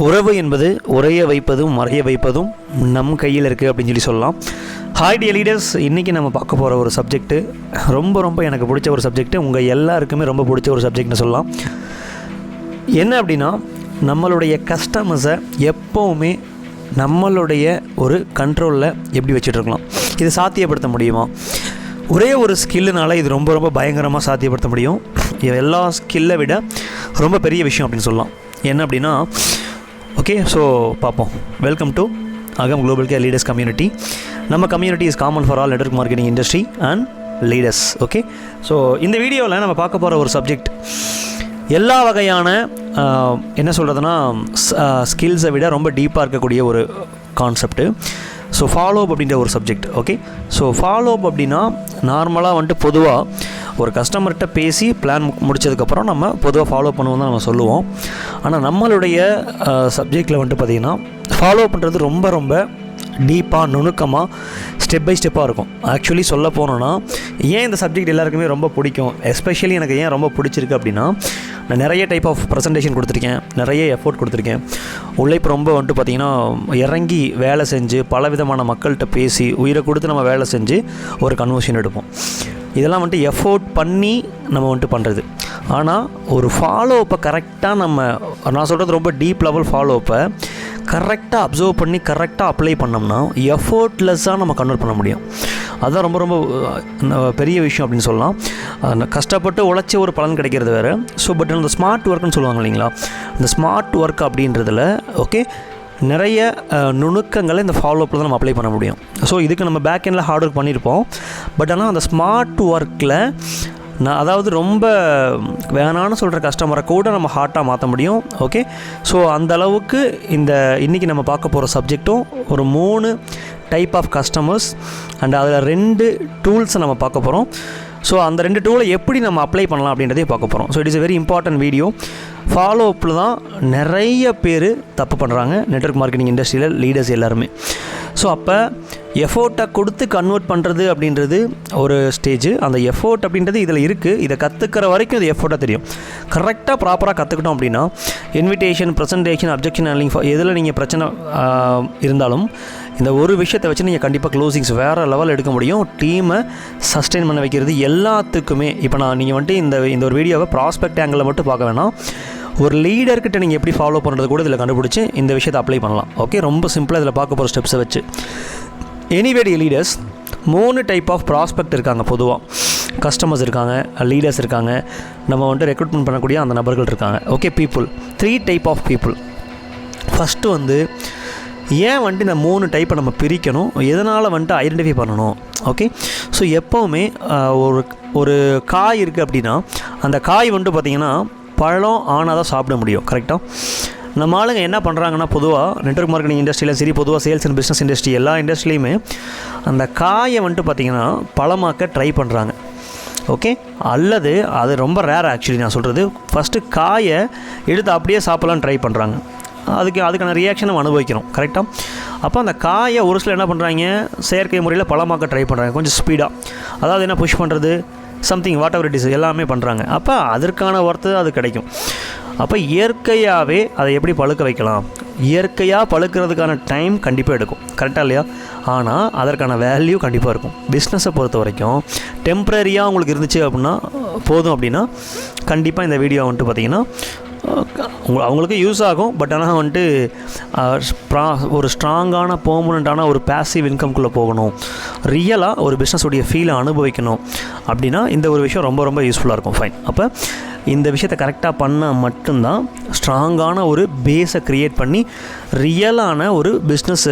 உறவு என்பது உறைய வைப்பதும் மறைய வைப்பதும் நம் கையில் இருக்குது அப்படின்னு சொல்லலாம். ஹாய் டியர் லீடர்ஸ், இன்றைக்கி நம்ம பார்க்க போகிற ஒரு சப்ஜெக்ட்டு ரொம்ப எனக்கு பிடிச்ச ஒரு சப்ஜெக்ட்டு, உங்கள் எல்லாருக்குமே ரொம்ப பிடிச்ச ஒரு சப்ஜெக்ட்னு சொல்லலாம். என்ன அப்படின்னா, நம்மளுடைய கஸ்டமர்ஸை எப்போவுமே நம்மளுடைய ஒரு கண்ட்ரோலில் எப்படி வச்சுட்ருக்கலாம், இது சாத்தியப்படுத்த முடியுமா? ஒரே ஒரு ஸ்கில்லுனால இது ரொம்ப பயங்கரமாக சாத்தியப்படுத்த முடியும். எல்லா ஸ்கில்லை விட ரொம்ப பெரிய விஷயம் அப்படின்னு சொல்லலாம். என்ன அப்படின்னா, ஓகே, ஸோ பார்ப்போம். வெல்கம் டு அகம் குளோபல் கேர் லீடர்ஸ் கம்யூனிட்டி. நம்ம community is common for all network marketing industry and leaders. Okay, so இந்த வீடியோவில் நம்ம பார்க்க போகிற ஒரு சப்ஜெக்ட் எல்லா வகையான என்ன சொல்கிறதுனா ஸ்கில்ஸை விட ரொம்ப டீப்பாக இருக்கக்கூடிய ஒரு கான்செப்ட்டு. ஸோ ஃபாலோ அப் அப்படின்ற ஒரு subject. Okay, so follow up அப்படின்னா நார்மலாக பொதுவாக ஒரு கஸ்டமர்கிட்ட பேசி பிளான் முடித்ததுக்கப்புறம் நம்ம பொதுவாக ஃபாலோ பண்ணுவோம் தான் நம்ம சொல்லுவோம். ஆனால் நம்மளுடைய சப்ஜெக்டில் பார்த்திங்கன்னா ஃபாலோ பண்ணுறது ரொம்ப டீப்பாக நுணுக்கமாக ஸ்டெப் பை ஸ்டெப்பாக இருக்கும். ஆக்சுவலி சொல்ல போனோன்னா, ஏன் இந்த சப்ஜெக்ட் எல்லாருக்குமே ரொம்ப பிடிக்கும், எஸ்பெஷலி எனக்கு ஏன் ரொம்ப பிடிச்சிருக்கு அப்படின்னா, நான் நிறைய டைப் ஆஃப் ப்ரெசன்டேஷன் கொடுத்துருக்கேன், நிறைய எஃபோர்ட் கொடுத்துருக்கேன். உழைப்பு ரொம்ப பார்த்திங்கன்னா இறங்கி வேலை செஞ்சு பல விதமான மக்கள்கிட்ட பேசி உயிரை கொடுத்து நம்ம வேலை செஞ்சு ஒரு கன்வர்ஷன் எடுப்போம். இதெல்லாம் எஃபோர்ட் பண்ணி நம்ம பண்ணுறது. ஆனால் ஒரு ஃபாலோஅப்பை கரெக்டாக நான் சொல்கிறது ரொம்ப டீப் லெவல் ஃபாலோஅப்பை கரெக்டாக அப்சர்வ் பண்ணி கரெக்டாக அப்ளை பண்ணோம்னா எஃபோர்ட்லெஸ்ஸாக நம்ம கன்வெர்ட் பண்ண முடியும். அதுதான் ரொம்ப பெரிய விஷயம் அப்படின்னு சொல்லலாம். கஷ்டப்பட்டு உழைச்சி ஒரு பலன் கிடைக்கிறது வேறு. ஸோ பட் அந்த ஸ்மார்ட் ஒர்க்குன்னு சொல்லுவாங்க இல்லைங்களா, இந்த ஸ்மார்ட் ஒர்க் அப்படின்றதில் ஓகே நிறைய நுணுக்கங்களை இந்த ஃபாலோஅப்பில் தான் நம்ம அப்ளை பண்ண முடியும். ஸோ இதுக்கு நம்ம பேக் எண்டில் ஹார்ட் ஒர்க் பண்ணியிருப்போம். பட் ஆனால் அந்த ஸ்மார்ட் ஒர்க்கில் அதாவது ரொம்ப வேணான்னு சொல்கிற கஸ்டமரை கூட நம்ம ஹார்ட்டாக மாற்ற முடியும். ஓகே, ஸோ அந்த அளவுக்கு இன்றைக்கி நம்ம பார்க்க போகிற சப்ஜெக்ட்டும் ஒரு 3 டைப் ஆஃப் கஸ்டமர்ஸ் அண்ட் அதில் 2 டூல்ஸை நம்ம பார்க்க போகிறோம். ஸோ அந்த 2 டூலை எப்படி நம்ம அப்ளை பண்ணலாம் அப்படின்றதே பார்க்க போகிறோம். So it is very important video. Follow அப்பில் தான் நிறைய பேர் தப்பு பண்ணுறாங்க நெட்வொர்க் மார்க்கெட்டிங் இண்டஸ்ட்ரியில் லீடர்ஸ் எல்லாருமே. ஸோ அப்போ எஃபோர்ட்டை கொடுத்து கன்வெர்ட் பண்ணுறது அப்படின்றது ஒரு ஸ்டேஜ். அந்த எஃபோர்ட் அப்படின்றது இதில் இருக்குது. இதை கற்றுக்கிற வரைக்கும் இது எஃபோர்ட்டாக தெரியும். கரெக்டாக ப்ராப்பராக கற்றுக்கிட்டோம் அப்படின்னா இன்விடேஷன், ப்ரெசன்டேஷன், அப்ஜெக்ஷன் ஹேண்ட்லிங், எதில் நீங்கள் பிரச்சனை இருந்தாலும் இந்த ஒரு விஷயத்தை வச்சு நீங்கள் கண்டிப்பாக க்ளோசிங்ஸ் வேறு லெவல் எடுக்க முடியும். டீமை சஸ்டெயின் பண்ண வைக்கிறது எல்லாத்துக்குமே. இப்போ நீங்கள் இந்த ஒரு வீடியோவை ப்ராஸ்பெக்ட் ஆங்கிளில் மட்டும் பார்க்க வேணாம், ஒரு லீடர்கிட்ட நீங்கள் எப்படி ஃபாலோ பண்ணுறது கூட இதில் கண்டுபிடிச்சி இந்த விஷயத்தை அப்ளை பண்ணலாம். ஓகே, ரொம்ப சிம்பிளாக இதில் பார்க்க போகிற ஸ்டெப்ஸை வச்சு. எனிவேடி லீடர்ஸ் 3 டைப் ஆஃப் ப்ராஸ்பெக்ட் இருக்காங்க. பொதுவாக கஸ்டமர்ஸ் இருக்காங்க, லீடர்ஸ் இருக்காங்க, நம்ம ரெக்ரூட்மெண்ட் பண்ணக்கூடிய அந்த நபர்கள் இருக்காங்க. Okay, people 3 type of people. First ஏன் இந்த 3 டைப்பை நம்ம பிரிக்கணும், எதனால் ஐடென்டிஃபை பண்ணணும். ஓகே, ஸோ எப்போவுமே ஒரு காய் இருக்குது அப்படின்னா அந்த காய் பார்த்திங்கன்னா பழம் ஆனால் தான் சாப்பிட முடியும். கரெக்டாக நம்ம ஆளுங்க என்ன பண்ணுறாங்கன்னா, பொதுவாக நெட்வொர்க் மார்க்கெட்டிங் இண்டஸ்ட்ரியில் சரி, பொதுவாக சேல்ஸ் அண்ட் பிஸ்னஸ் இண்டஸ்ட்ரி எல்லா இண்டஸ்ட்ரியிலையுமே அந்த காயை பார்த்திங்கன்னா பழமாக்க ட்ரை பண்ணுறாங்க. ஓகே, அல்லது அது ரொம்ப ரேர் ஆக்சுவலி. நான் சொல்கிறது ஃபஸ்ட்டு காயை எடுத்து அப்படியே சாப்பிட்லான்னு ட்ரை பண்ணுறாங்க. அதுக்கான ரியாக்ஷனை நம்ம அனுபவிக்கிறோம். கரெக்டாக அப்போ அந்த காயை ஒரு சில என்ன பண்ணுறாங்க, செயற்கை முறையில் பழமாக்க ட்ரை பண்ணுறாங்க கொஞ்சம் ஸ்பீடாக. அதாவது என்ன புஷ் பண்ணுறது, something what ever it is எல்லாமே பண்ணுறாங்க. அப்போ அதற்கான ஒர்த்து அது கிடைக்கும். அப்போ இயற்கையாகவே அதை எப்படி பழுக்க வைக்கலாம், இயற்கையாக பழுக்கிறதுக்கான டைம் கண்டிப்பாக எடுக்கும். கரெக்டாக இல்லையா? ஆனால் அதற்கான வேல்யூ கண்டிப்பாக இருக்கும். பிஸ்னஸை பொறுத்த வரைக்கும் டெம்ப்ரரியாக உங்களுக்கு இருந்துச்சு அப்படின்னா போதும். அப்படின்னா கண்டிப்பாக இந்த வீடியோ பார்த்திங்கன்னா அவங்களுக்கு யூஸ் ஆகும். பட் ஆனால் ஒரு ஸ்ட்ராங்கான பெர்மனண்ட்டான ஒரு பேசிவ் இன்கம்குள்ளே போகணும், ரியலாக ஒரு பிஸ்னஸுடைய ஃபீலை அனுபவிக்கணும் அப்படின்னா இந்த ஒரு விஷயம் ரொம்ப யூஸ்ஃபுல்லாக இருக்கும். ஃபைன். அப்போ இந்த விஷயத்தை கரெக்டாக பண்ணால் மட்டும்தான் ஸ்ட்ராங்கான ஒரு பேஸை க்ரியேட் பண்ணி ரியலான ஒரு பிஸ்னஸ்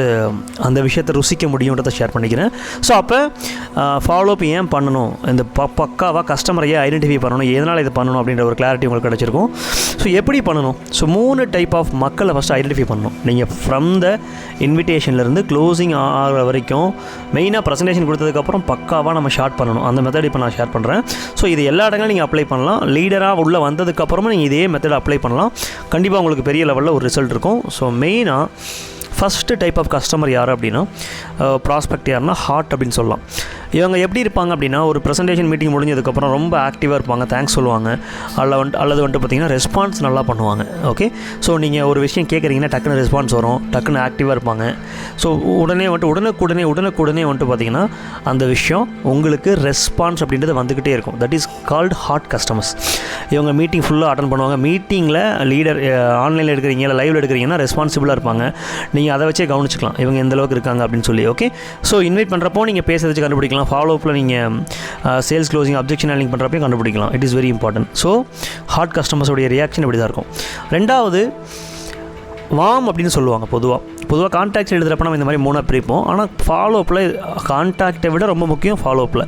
அந்த விஷயத்தை ருசிக்க முடியுன்றதை ஷேர் பண்ணிக்கிறேன். ஸோ அப்போ ஃபாலோஅப் ஏன் பண்ணணும், இந்த பக்காவாக கஸ்டமரையே ஐடென்டிஃபை பண்ணணும், எதனால் இது பண்ணணும் அப்படின்ற ஒரு கிளாரிட்டி உங்களுக்கு கிடச்சிருக்கும். ஸோ எப்படி பண்ணணும்? ஸோ 3 டைப் ஆஃப் மக்களை ஃபஸ்ட்டு ஐடென்டிஃபை பண்ணணும். நீங்கள் ஃப்ரம் த இன்விடேஷன்லேருந்து க்ளோசிங் ஆகிற வரைக்கும் மெயினாக ப்ரெசன்டேஷன் கொடுத்ததுக்கப்புறம் பக்காவாக நம்ம ஷார்ட் பண்ணணும். அந்த மெத்தட் இப்போ நான் ஷேர் பண்ணுறேன். ஸோ இது எல்லா இடங்களும் நீங்கள் அப்ளை பண்ணலாம். லீடராக உள்ளே வந்ததுக்கப்புறமா நீங்கள் இதே மெத்தட் அப்ளை பண்ணலாம். கண்டிப்பாக உங்களுக்கு பெரிய லெவலில் ஒரு ரிசல்ட் இருக்கும். ஸோ மெயினாக ஃபஸ்ட்டு டைப் ஆஃப் கஸ்டமர் யார் அப்படின்னா, ப்ராஸ்பெக்ட் யாருன்னா ஹார்ட் அப்படின்னு சொல்லலாம். இவங்க எப்படி இருப்பாங்க அப்படின்னா, ஒரு ப்ரெசன்டேஷன் மீட்டிங் முடிஞ்சதுக்கப்புறம் ரொம்ப ஆக்டிவாக இருப்பாங்க, தேங்க்ஸ் சொல்லுவாங்க, அல்லது வந்துட்டு பார்த்திங்கன்னா ரெஸ்பான்ஸ் நல்லா பண்ணுவாங்க. ஓகே, ஸோ நீங்கள் ஒரு விஷயம் கேட்குறீங்கன்னா டக்குன்னு ரெஸ்பான்ஸ் வரும், டக்குன்னு ஆக்டிவாக இருப்பாங்க. ஸோ உடனுக்குடனே வந்துட்டு பார்த்திங்கன்னா அந்த விஷயம் உங்களுக்கு ரெஸ்பான்ஸ் அப்படின்றது வந்துக்கிட்டே இருக்கும். That is called hot customers. இவங்க மீட்டிங் ஃபுல்லாக அட்டன் பண்ணுவாங்க. மீட்டிங்கில் லீடர் ஆன்லைனில் எடுக்கிறீங்க இல்லை லைவில் எடுக்கிறீங்கன்னா ரெஸ்பான்சிபிளாக இருப்பாங்க. நீங்கள் அதை வச்சே கவனிச்சிக்கலாம் இவங்க எந்த அளவுக்கு இருக்காங்க அப்படின்னு சொல்லி. ஓகே, ஸோ இன்வைட் பண்ணுறப்போ நீங்கள் பேச வச்சு கண்டுபிடிக்கலாம். ஃபாலோஅப்பில் நீங்கள் சேல்ஸ் க்ளோசிங் அப்ஜெக்ஷன் ஹேண்ட்லிங் பண்ணுறப்பையும் கண்டுபிடிக்கலாம். It is very important. So hot கஸ்டமர்ஸோடைய ரியாக்ஷன் இப்படி தான் இருக்கும். ரெண்டாவது வார்ம் அப்படின்னு சொல்லுவாங்க. பொதுவாக கான்டாக்ட்ஸ் எழுதுகிறப்ப நம்ம இந்த மாதிரி 3 பிரிப்போம். ஆனால் ஃபாலோஅப்பில் கான்டாக்டை விட ரொம்ப முக்கியம் ஃபாலோஅப்பில்.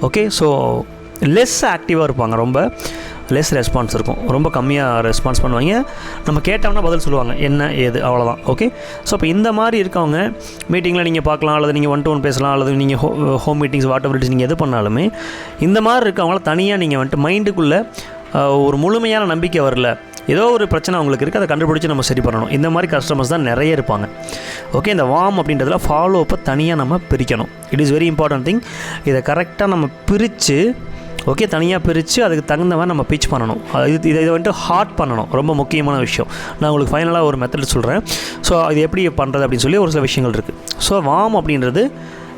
ஓகே, ஸோ லெஸ் ஆக்டிவாக இருப்பாங்க, ரொம்ப லெஸ் ரெஸ்பான்ஸ் இருக்கும், ரொம்ப கம்மியாக ரெஸ்பான்ஸ் பண்ணுவாங்க. நம்ம கேட்டோம்னா பதில் சொல்லுவாங்க, என்ன ஏது அவ்வளோதான். ஓகே, ஸோ இப்போ இந்த மாதிரி இருக்கவங்க மீட்டிங்கில் நீங்கள் பார்க்கலாம், அல்லது நீங்கள் 1-to-1 பேசலாம், அல்லது நீங்கள் home meetings what ever it is நீங்கள் எது பண்ணாலுமே இந்த மாதிரி இருக்கவங்கள தனியாக நீங்கள் வந்துட்டு மைண்டுக்குள்ளே ஒரு முழுமையான நம்பிக்கை வரல, ஏதோ ஒரு பிரச்சனை அவங்களுக்கு இருக்குது, அதை கண்டுபிடிச்சி நம்ம சரி பண்ணணும். இந்த மாதிரி கஸ்டமர்ஸ் தான் நிறைய இருப்பாங்க. ஓகே, இந்த வார்ம் அப்படின்றதுல ஃபாலோஅப்பை தனியாக நம்ம பிரிக்கணும். It is very important thing. இதை கரெக்டாக நம்ம பிரித்து தனியாக பிரித்து அதுக்கு தகுந்த மாதிரி நம்ம பிச் பண்ணணும். இதை வந்துட்டு ஹார்ட் பண்ணணும், ரொம்ப முக்கியமான விஷயம். நான் உங்களுக்கு ஃபைனலாக ஒரு மெத்தட் சொல்கிறேன். ஸோ இது எப்படி பண்ணுறது அப்படின்னு சொல்லி ஒரு சில விஷயங்கள் இருக்குது. ஸோ வார்ம் அப்படின்றது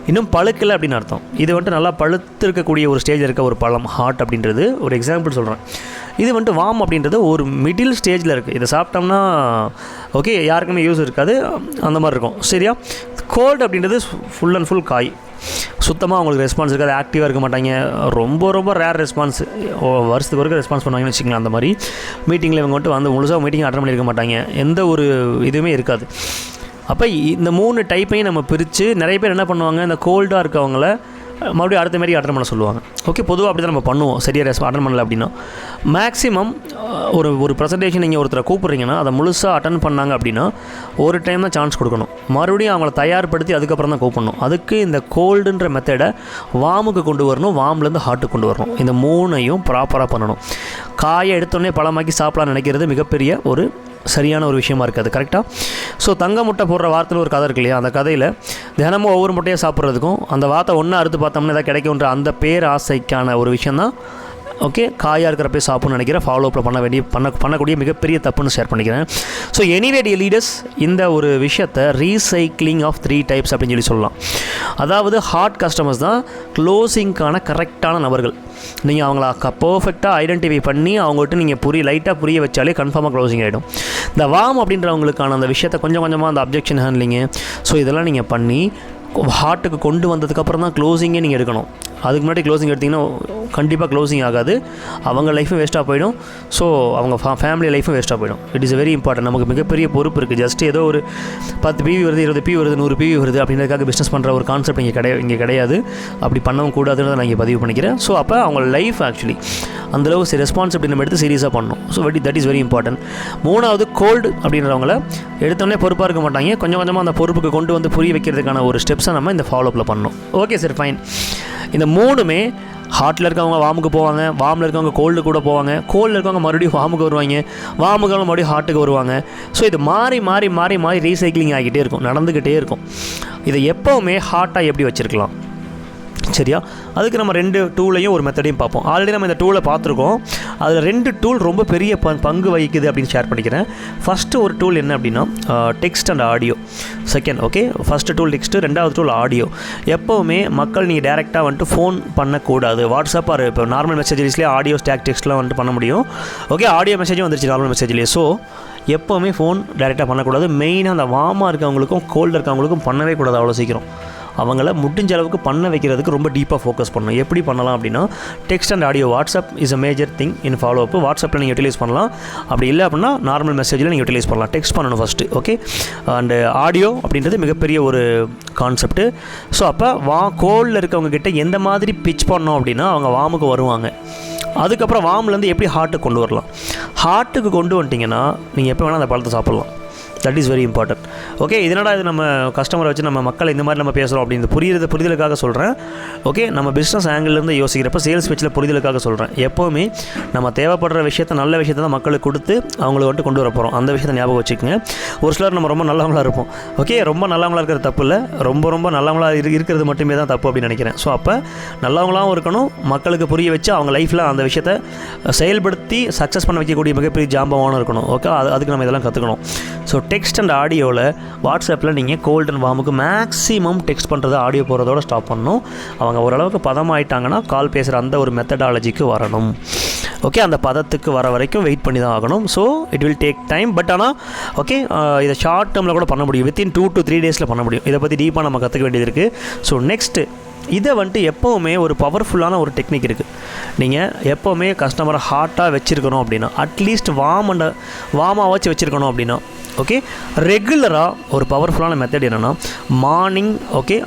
இன்னும் பழுக்கலை அப்படின்னு அர்த்தம். இது வந்துட்டு நல்லா பழுத்து இருக்கக்கூடிய ஒரு ஸ்டேஜில் இருக்க ஒரு பழம் ஹார்ட் அப்படின்றது. ஒரு எக்ஸாம்பிள் சொல்கிறேன். இது வந்துட்டு வார்ம் அப்படின்றது ஒரு மிடில் ஸ்டேஜில் இருக்குது. இதை சாப்பிட்டோம்னா ஓகே யாருக்குமே யூஸ் இருக்காது, அந்த மாதிரி இருக்கும். சரியா? கோல்டு அப்படின்றது ஃபுல் அண்ட் ஃபுல் காய், சுத்தமாக அவங்களுக்கு ரெஸ்பான்ஸ் இருக்காது, ஆக்டிவாக இருக்க மாட்டாங்க, ரொம்ப ரேர் ரெஸ்பான்ஸ், வருஷத்துக்கு ஒருக்க ரெஸ்பான்ஸ் பண்ணுவாங்கன்னு வச்சுக்கலாம். அந்த மாதிரி மீட்டிங்கில் இவங்க வந்துட்டு முழுசாக மீட்டிங் அட்டன் பண்ணியிருக்க மாட்டாங்க, எந்த ஒரு இதுவுமே இருக்காது. அப்போ இந்த 3 டைப்பையும் நம்ம பிரித்து நிறைய பேர் என்ன பண்ணுவாங்க, இந்த கோல்டாக இருக்கவங்கள மறுபடியும் அடுத்த மாதிரி அட்டன் பண்ண சொல்லுவாங்க. ஓகே, பொதுவாக அப்படி தான் நம்ம பண்ணுவோம். சரியாக அட்டன் பண்ணல அப்படின்னா மேக்ஸிமம் ஒரு ப்ரெசன்டேஷன் நீங்கள் ஒருத்தரை கூப்பிட்றீங்கன்னா அதை முழுசாக அட்டன் பண்ணாங்க அப்படின்னா ஒரு டைம் தான் சான்ஸ் கொடுக்கணும். மறுபடியும் அவங்கள தயார்படுத்தி அதுக்கப்புறம் தான் கூப்பிடணும். அதுக்கு இந்த கோல்டுன்ற மெத்தடை வார்முக்கு கொண்டு வரணும், வார்ம்லேருந்து ஹார்ட்டுக்கு கொண்டு வரணும். இந்த 3ஐயும் ப்ராப்பராக பண்ணணும். காயை எடுத்தோடனே பழமாக்கி சாப்பிடலான்னு நினைக்கிறது மிகப்பெரிய ஒரு சரியான ஒரு விஷயமா இருக்காது. கரெக்டாக? ஸோ தங்க முட்டை போடுற வார்த்தையில் ஒரு கதை இருக்கு இல்லையா, அந்த கதையில் தினமும் ஒவ்வொரு முட்டையாக சாப்பிட்றதுக்கும் அந்த வார்த்தை ஒன்றா அறுத்து பார்த்தோம்னா எதாவது கிடைக்கும்ன்ற அந்த பேராசைக்கான ஒரு விஷயந்தான் ஓகே காயாக இருக்கிறப்ப சாப்பிட்ணும்னு நினைக்கிறேன். ஃபாலோஅப்பில் பண்ணக்கூடிய மிகப்பெரிய தப்புன்னு ஷேர் பண்ணிக்கிறேன். ஸோ எனிவே டியர் லீடர்ஸ், இந்த ஒரு விஷயத்தை ரீசைக்ளிங் ஆஃப் 3 டைப்ஸ் அப்படின்னு சொல்லலாம். அதாவது ஹார்ட் கஸ்டமர்ஸ் தான் க்ளோசிங்க்கான கரெக்டான நபர்கள். நீங்கள் அவங்கள பர்ஃபெக்டாக ஐடென்டிஃபை பண்ணி அவங்கள்ட்ட நீங்கள் லைட்டாக புரிய வச்சாலே கன்ஃபார்மாக க்ளோசிங் ஆகிடும். இந்த வார்ம் அப்படின்றவங்களுக்கான அந்த விஷயத்தை கொஞ்சம் கொஞ்சமாக அந்த அப்ஜெக்ஷன் ஹேண்ட்லிங்கு ஸோ இதெல்லாம் நீங்கள் பண்ணி ஹார்ட்டுக்கு கொண்டு வந்ததுக்கப்புறம் தான் க்ளோசிங்கே நீங்கள் எடுக்கணும். அதுக்கு முன்னாடி க்ளோசிங் எடுத்திங்கன்னா கண்டிப்பாக க்ளோசிங் ஆகாது, அவங்க லைஃபும் வேஸ்ட்டாக போயிடும். ஸோ அவங்க ஃபேமிலி லைஃபும் வேஸ்ட்டாக போயிடும். It is very important. நமக்கு மிகப்பெரிய பொறுப்பு இருக்குது. ஜஸ்ட் ஏதோ ஒரு 10 PV வருது, 20 PV வருது, 100 PV வருது அப்படின்றதுக்காக பிஸ்னஸ் பண்ணுற ஒரு கான்செப்ட் இங்கே கிடையாது. அப்படி பண்ணவும் கூடாதுன்னு நான் இங்கே பதிவு பண்ணிக்கிறேன். ஸோ அப்போ அவங்க லைஃப் ஆக்சுவலி அந்தளவு ரெஸ்பான்சிபிலிட்டி நம்ம எடுத்து சீரியஸாக பண்ணணும். So that is very important. 3வது கோல்டு அப்படின்றவங்கள எடுத்தோடனே பொறுப்பாக இருக்க மாட்டாங்க, கொஞ்சம் கொஞ்சமாக அந்த பொறுப்புக்கு கொண்டு வந்து புரிய வைக்கிறதுக்கான ஒரு ஸ்டெப்ஸை நம்ம இந்த ஃபாலோஅப்பில் பண்ணணும். Okay sir, fine. இந்த 3மே ஹார்ட்டில் இருக்கவங்க வார்முக்கு போவாங்க, வார்மில் இருக்கவங்க கோல்டு கூட போவாங்க, கோல்டில் இருக்கவங்க மறுபடியும் வார்முக்கு வருவாங்க, வார்முக்கு மறுபடியும் ஹார்ட்டுக்கு வருவாங்க. ஸோ இது மாறி ரீசைக்ளிங் ஆகிக்கிட்டே இருக்கும், நடந்துக்கிட்டே இருக்கும். இதை எப்போவுமே ஹார்ட்டாக எப்படி வச்சுருக்கலாம், சரியா? அதுக்கு நம்ம 2 டூலையும் ஒரு மெத்தடையும் பார்ப்போம். ஆல்ரெடி நம்ம இந்த டூலை பார்த்துருக்கோம். அதில் 2 டூல் ரொம்ப பெரிய பங்கு வகிக்குது அப்படின்னு ஷேர் பண்ணிக்கிறேன். ஃபஸ்ட்டு ஒரு டூல் என்ன அப்படின்னா text and audio. Second okay, first tool text, 2வது டூல் ஆடியோ. எப்போவுமே மக்கள் நீங்கள் டேரெக்டாக வந்துட்டு ஃபோன் பண்ணக்கூடாது. வாட்ஸ்அப் இப்போ நார்மல் மெசேஜஸ்லேயே ஆடியோ ஸ்டாக் டெக்ஸ்ட்லாம் வந்துட்டு பண்ண முடியும். ஓகே, ஆடியோ மெசேஜும் வந்துருச்சு நார்மல் மெசேஜ்லேயே. ஸோ எப்போவுமே ஃபோன் டேரெக்டாக பண்ணக்கூடாது. மெயினாக அந்த வார்மாக இருக்கவங்களுக்கும் கோல்டு இருக்கவங்களுக்கும் பண்ணவே கூடாது அவ்வளோ சீக்கிரம். அவங்கள முடிஞ்ச அளவுக்கு பண்ண வைக்கிறதுக்கு ரொம்ப டீப்பாக ஃபோக்கஸ் பண்ணணும். எப்படி பண்ணலாம் அப்படின்னா text and audio. WhatsApp is a major thing in follow up. வாட்ஸ்அப்பில் நீங்கள் யூட்டிலைஸ் பண்ணலாம். அப்படி இல்லை அப்படின்னா நார்மல் மெசேஜில் நீங்கள் யூட்டிலைஸ் பண்ணலாம். டெக்ஸ்ட் பண்ணணும் ஃபஸ்ட்டு. ஓகே, அண்டு ஆடியோ அப்படின்றது மிகப்பெரிய ஒரு கான்செப்ட்டு. ஸோ அப்போ கோல்டில் இருக்கவங்க கிட்ட எந்த மாதிரி பிச் பண்ணோம் அப்படின்னா அவங்க வார்முக்கு வருவாங்க. அதுக்கப்புறம் வார்ம்லேருந்து எப்படி ஹார்ட்டுக்கு கொண்டு வரலாம். ஹார்ட்டுக்கு கொண்டு வந்துட்டிங்கன்னா நீங்கள் எப்போ வேணால் அந்த பழத்தை சாப்பிட்லாம். That is very important. Okay, இதனடா இது நம்ம கஸ்டமரை வச்சு நம்ம மக்களை இந்த மாதிரி நம்ம பேசுகிறோம் அப்படின்னு புரிதலுக்காக சொல்கிறேன். ஓகே, நம்ம பிஸ்னஸ் ஆங்கிள்லேருந்து யோசிக்கிறப்ப சேல்ஸ் பிச்சில் புரிதலுக்காக சொல்கிறேன். எப்போவுமே நம்ம தேவைப்படுற விஷயத்தை நல்ல விஷயத்தை தான் மக்களுக்கு கொடுத்து அவங்களுக்கு வந்துட்டு கொண்டு வர போகிறோம். அந்த விஷயத்தை ஞாபகம் வச்சுக்கோங்க. ஒரு சிலர் நம்ம ரொம்ப நல்லவங்களாக இருப்போம். ஓகே, ரொம்ப நல்லவங்களாக இருக்கிறது தப்பு இல்லை, ரொம்ப நல்லவங்களாக இருக்கிறது மட்டுமே தான் தப்பு அப்படின்னு நினைக்கிறேன். ஸோ அப்போ நல்லவங்களாகவும் இருக்கணும், மக்களுக்கு புரிய வச்சு அவங்க லைஃப்பில் அந்த விஷயத்தை செயல்படுத்தி சக்ஸஸ் பண்ண வைக்கக்கூடிய மிகப்பெரிய ஜாம்பவானும் இருக்கணும். ஓகே, அதுக்கு நம்ம இதெல்லாம் கற்றுக்கணும். ஸோ டெக்ஸ்ட் அண்ட் ஆடியோவில் வாட்ஸ்அப்பில் நீங்கள் கோல்ட் அண்ட் வார்முக்கு மேக்ஸிமம் டெக்ஸ்ட் பண்ணுறது ஆடியோ போகிறதோட ஸ்டாப் பண்ணணும். அவங்க ஓரளவுக்கு பதமாயிட்டாங்கன்னா கால் பேசுகிற அந்த ஒரு மெத்தடாலஜிக்கு வரணும். ஓகே, அந்த பதத்துக்கு வர வரைக்கும் வெயிட் பண்ணி தான் ஆகணும். So it will take time. But ஆனால் ஓகே, இதை ஷார்ட் டேர்மில் கூட பண்ண முடியும். வித்தின் 2 to 3 டேஸில் பண்ண முடியும். இதை பற்றி டீப்பாக நம்ம கற்றுக்க வேண்டியது இருக்குது. ஸோ நெக்ஸ்ட்டு இதை வந்துட்டு எப்போவுமே ஒரு பவர்ஃபுல்லான ஒரு டெக்னிக் இருக்குது. நீங்கள் எப்போவுமே கஸ்டமரை ஹார்ட்டாக வச்சுருக்கணும் அப்படின்னா, அட்லீஸ்ட் வார்மாக வச்சுருக்கணும் அப்படின்னா, ஓகே, ரெகுலராக ஒரு பவர்ஃபுல்லான மெத்தட் என்னென்னா மார்னிங், ஓகே,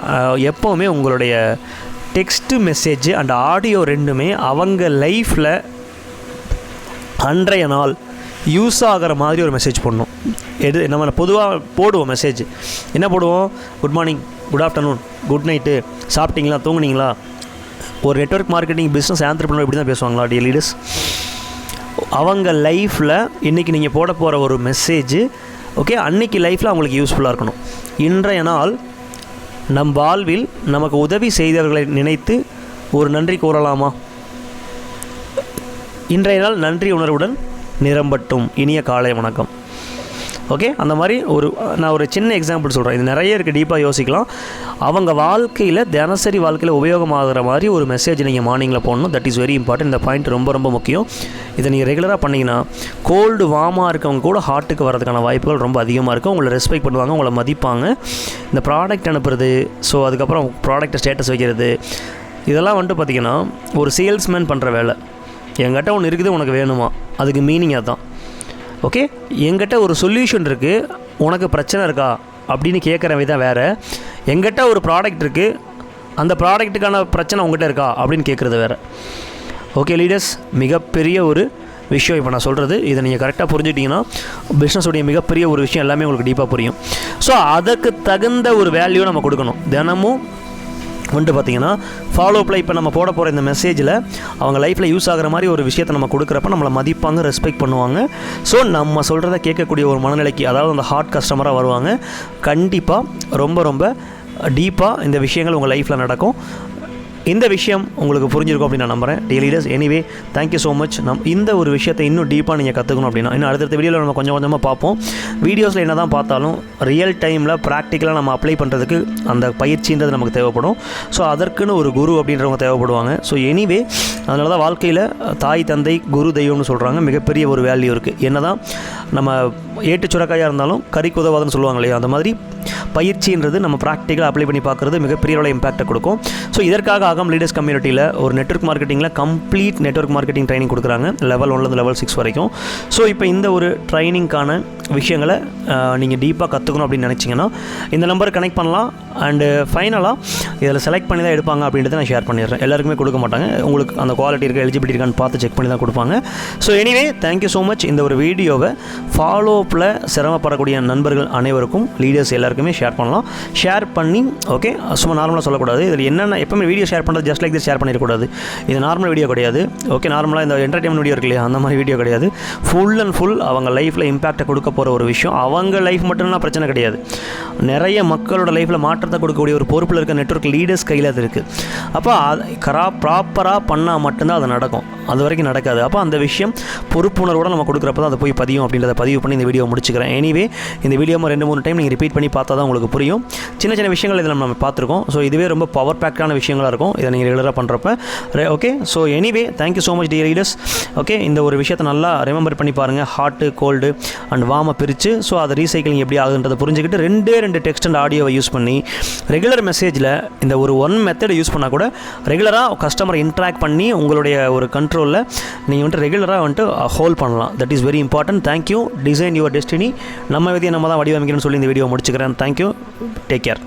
எப்போவுமே உங்களுடைய டெக்ஸ்ட்டு மெசேஜ் அண்ட் ஆடியோ ரெண்டுமே அவங்க லைஃப்பில் அன்றைய நாள் யூஸ் ஆகிற மாதிரி ஒரு மெசேஜ் போடணும். நம்ம பொதுவாக போடுவோம் மெசேஜ், என்ன போடுவோம்? Good morning, good afternoon, good night, சாப்பிட்டீங்களா, தூங்குனீங்களா? ஒரு நெட்வொர்க் மார்க்கெட்டிங் பிஸ்னஸ் ஆண்டர்பிரினர் இப்படி தான் பேசுவாங்களா டியர் லீடர்ஸ்? அவங்க லைஃப்பில் இன்றைக்கி நீங்கள் போட போகிற ஒரு மெசேஜ், ஓகே, அன்றைக்கி லைஃப்பில் அவங்களுக்கு யூஸ்ஃபுல்லாக இருக்கணும். இன்றைய நாள் நம் வாழ்வில் நமக்கு உதவி செய்தவர்களை நினைத்து ஒரு நன்றி கூறலாமா? இன்றைய நாள் நன்றி உணர்வுடன் நிரம்பட்டும். இனிய காலை வணக்கம். ஓகே, அந்த மாதிரி நான் ஒரு சின்ன எக்ஸாம்பிள் சொல்கிறேன். இது நிறைய இருக்குது, டீப்பாக யோசிக்கலாம். அவங்க வாழ்க்கையில் தினசரி வாழ்க்கையில் உபயோகமாகிற மாதிரி ஒரு மெசேஜ் நீங்கள் மார்னிங்கில் போடணும். That is very important. இந்த பாயிண்ட் ரொம்ப முக்கியம். இதை நீங்கள் ரெகுலராக பண்ணிங்கன்னா கோல்டு வார்மாக இருக்கவங்க கூட ஹார்ட்டுக்கு வரதுக்கான வாய்ப்புகள் ரொம்ப அதிகமாக இருக்கும். உங்களை ரெஸ்பெக்ட் பண்ணுவாங்க, உங்களை மதிப்பாங்க. இந்த ப்ராடக்ட் அனுப்புறது, ஸோ அதுக்கப்புறம் ப்ராடக்ட்டை ஸ்டேட்டஸ் வைக்கிறது, இதெல்லாம் வந்துட்டு பார்த்திங்கன்னா ஒரு சேல்ஸ்மேன் பண்ணுற வேலை. என்கிட்ட ஒன்று இருக்குது, உனக்கு வேணுமா? அதுக்கு மீனிங் அதுதான். ஓகே, என்கிட்ட ஒரு சொல்யூஷன் இருக்குது, உனக்கு பிரச்சனை இருக்கா அப்படின்னு கேட்குற விதம் வேறு. என்கிட்ட ஒரு ப்ராடக்ட் இருக்குது, அந்த ப்ராடக்ட்டுக்கான பிரச்சனை உங்கள்கிட்ட இருக்கா அப்படின்னு கேட்குறது வேறு. ஓகே லீடர்ஸ், மிகப்பெரிய ஒரு விஷயம் இப்போ நான் சொல்கிறது. இதை நீங்கள் கரெக்டாக புரிஞ்சுட்டிங்கன்னா பிஸ்னஸுடைய மிகப்பெரிய ஒரு விஷயம் எல்லாமே உங்களுக்கு டீப்பாக புரியும். ஸோ அதுக்கு தகுந்த ஒரு வேல்யூ நம்ம கொடுக்கணும். தினமும் வந்துட்டு பார்த்திங்கன்னா ஃபாலோப்பில் இப்போ நம்ம போட போகிற இந்த மெசேஜில் அவங்க லைஃப்பில் யூஸ் ஆகிற மாதிரி ஒரு விஷயத்தை நம்ம கொடுக்குறப்ப நம்மளை மதிப்பாங்க, ரெஸ்பெக்ட் பண்ணுவாங்க. ஸோ நம்ம சொல்கிறத கேட்கக்கூடிய ஒரு மனநிலைக்கு, அதாவது அந்த ஹார்ட் கஸ்டமராக வருவாங்க. கண்டிப்பாக ரொம்ப டீப்பாக இந்த விஷயங்கள் உங்கள் லைஃப்பில் நடக்கும். இந்த விஷயம் உங்களுக்கு புரிஞ்சிருக்கும் அப்படின்னு நான் நம்புகிறேன். Dear leaders, anyway thank you so much. இந்த ஒரு விஷயத்தை இன்னும் டீப்பாக நீங்கள் கற்றுக்கணும் அப்படின்னா இன்னும் அடுத்த வீடியோவில் நம்ம கொஞ்சமாக பார்ப்போம். வீடியோஸில் என்ன தான் பார்த்தாலும் ரியல் டைமில் ப்ராக்டிக்கலாக நம்ம அப்ளை பண்ணுறதுக்கு அந்த பயிற்சின்றது நமக்கு தேவைப்படும். ஸோ அதற்குன்னு ஒரு குரு அப்படின்றவங்க தேவைப்படுவாங்க. ஸோ எனிவே அதனால தான் வாழ்க்கையில் தாய் தந்தை குரு தெய்வம்னு சொல்கிறாங்க. மிகப்பெரிய ஒரு வேல்யூ இருக்குது. என்ன தான் நம்ம ஏட்டு சுரக்காயாக இருந்தாலும் கறிக்கு உதவாதுன்னு சொல்லுவாங்க இல்லையா, அந்த மாதிரி பயிற்சின்றது நம்ம ப்ராக்டிக்கலாக அப்ளை பண்ணி பார்க்குறது மிகப்பெரிய அளவில் இம்பாக்டை கொடுக்கும். ஸோ இதற்காக ஆகம் லீடர்ஸ் கம்யூனிட்டியில் ஒரு நெட்வொர்க் மார்க்கெட்டிங்கில் கம்ப்ளீட் நெட்வொர்க் மார்க்கெட்டிங் ட்ரைனிங் கொடுக்குறாங்க, லெவல் 1லேருந்து லெவல் 6 வரைக்கும். ஸோ இப்போ இந்த ஒரு ட்ரைனிங்கான விஷயங்களை நீங்கள் டீப்பாக கற்றுக்கணும் அப்படின்னு நினச்சிங்கன்னா இந்த நம்பருக்கு கனெக்ட் பண்ணலாம். அண்டு ஃபைனலாக இதில் செலக்ட் பண்ணி தான் எடுப்பாங்க அப்படின்றத நான் ஷேர் பண்ணிடுறேன். எல்லாருக்குமே கொடுக்க மாட்டாங்க, உங்களுக்கு அந்த குவாலிட்டி இருக்குது, எலிஜிபிலிட்டி இருக்கான்னு பார்த்து செக் பண்ணி தான் கொடுப்பாங்க. So anyway thank you so much. இந்த ஒரு வீடியோவை ஃபாலோஅப்பில் சிரமப்படக்கூடிய நண்பர்கள் அனைவருக்கும், லீடர்ஸ் எல்லாருக்குமே ஷேர் பண்ணலாம். ஷேர் பண்ணி ஓகே, சும்மா நார்மலாக சொல்லக்கூடாது. இதில் என்னென்ன எப்பவுமே வீடியோ ஷேர் பண்ணுறது ஜஸ்ட் லைக் திஸ் ஷேர் பண்ணிடக்கூடாது. இது நார்மல் வீடியோ கிடையாது. ஓகே, நார்மலாக இந்த என்டர்டைன்மெண்ட் வீடியோ இருக்கு இல்லையா, அந்த மாதிரி வீடியோ கிடையாது. ஃபுல் அண்ட் ஃபுல் அவங்க லைஃப்பில் இம்பாக்டை கொடுக்க போகிற ஒரு விஷயம். அவங்க லைஃப் மட்டும்தான் பிரச்சனை கிடையாது, நிறைய மக்களோட லைஃப்பில் மாற்றத்தை கொடுக்கக்கூடிய ஒரு பொறுப்பில் இருக்க நெட்வொர்க் லீடர்ஸ் கையில் அது இருக்குது. அப்போ ப்ராப்பராக பண்ணால் மட்டும்தான் அது நடக்கும், அது வரைக்கும் நடக்காது. அப்போ அந்த விஷயம் பொறுப்புணர்வோடு நம்ம கொடுக்குறப்ப தான் அதை போய் பதியும் அப்படின்றத பதிவு பண்ணி இந்த வீடியோ முடிச்சுக்கிறேன். எனிவே இந்த வீடியோ 2-3 டைம் நீங்கள் ரிப்பீட் பண்ணி பார்த்தா தான் உங்களுக்கு புரியும். சின்ன விஷயங்கள் இதில் நம்ம பார்த்துருக்கோம். ஸோ இதுவே ரொம்ப பவர் பேக்கான விஷயங்களாக இருக்கும் இதை நீங்கள் ரெகுலராக பண்ணுறப்ப. Okay, so anyway thank you so much dear leaders. Okay, இந்த ஒரு விஷயத்தை நல்லா ரிமெம்பர் பண்ணி பாருங்கள். ஹாட்டு, கோல்டு அண்ட் வார்மை பிரித்து, ஸோ அதை ரீசைக்கிளிங் எப்படி ஆகுன்றதை புரிஞ்சுக்கிட்டு 2 டெக்ஸ்ட் அண்ட் ஆடியோவை யூஸ் பண்ணி ரெகுலர் மெசேஜில் இந்த ஒரு மெத்தடை யூஸ் பண்ணால் கூட ரெகுலராக கஸ்டமரை இன்ட்ராக்ட் பண்ணி உங்களுடைய ஒரு கண்ட்ரோலில் நீங்கள் வந்துட்டு ரெகுலராக வந்துட்டு ஹோல்ட் பண்ணலாம். That is very important. Thank you. Design your destiny. நம்ம விதியை நம்ம தான் வடிவமைக்கணும்னு சொல்லி இந்த வீடியோ முடிச்சுக்கிறேன். தேங்க்யூ. Take care.